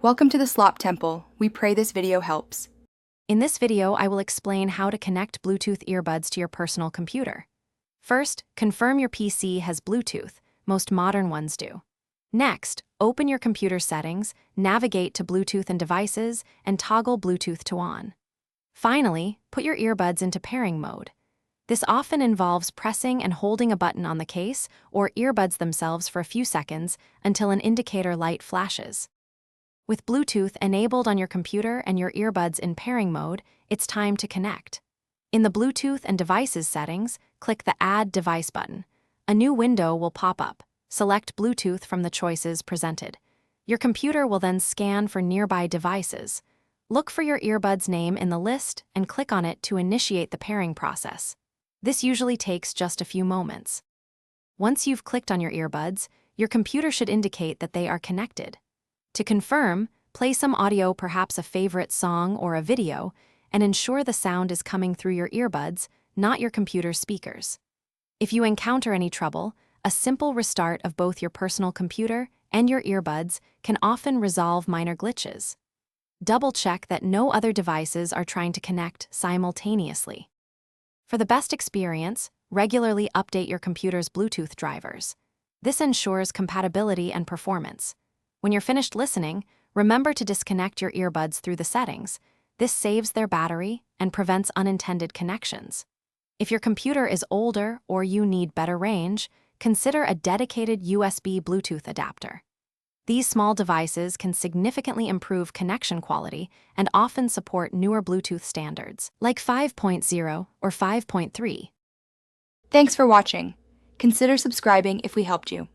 Welcome to the Slop Temple. We pray this video helps. In this video, I will explain how to connect Bluetooth earbuds to your personal computer. First, confirm your PC has Bluetooth. Most modern ones do. Next, open your computer settings, navigate to Bluetooth and devices, and toggle Bluetooth to on. Finally, put your earbuds into pairing mode. This often involves pressing and holding a button on the case or earbuds themselves for a few seconds until an indicator light flashes. With Bluetooth enabled on your computer and your earbuds in pairing mode, it's time to connect. In the Bluetooth and devices settings, click the Add Device button. A new window will pop up. Select Bluetooth from the choices presented. Your computer will then scan for nearby devices. Look for your earbuds name in the list and click on it to initiate the pairing process. This usually takes just a few moments. Once you've clicked on your earbuds, your computer should indicate that they are connected. To confirm, play some audio, perhaps a favorite song or a video, and ensure the sound is coming through your earbuds, not your computer's speakers. If you encounter any trouble, a simple restart of both your personal computer and your earbuds can often resolve minor glitches. Double-check that no other devices are trying to connect simultaneously. For the best experience, regularly update your computer's Bluetooth drivers. This ensures compatibility and performance. When you're finished listening, remember to disconnect your earbuds through the settings. This saves their battery and prevents unintended connections. If your computer is older or you need better range, consider a dedicated USB Bluetooth adapter. These small devices can significantly improve connection quality and often support newer Bluetooth standards, like 5.0 or 5.3. Thanks for watching. Consider subscribing if we helped you.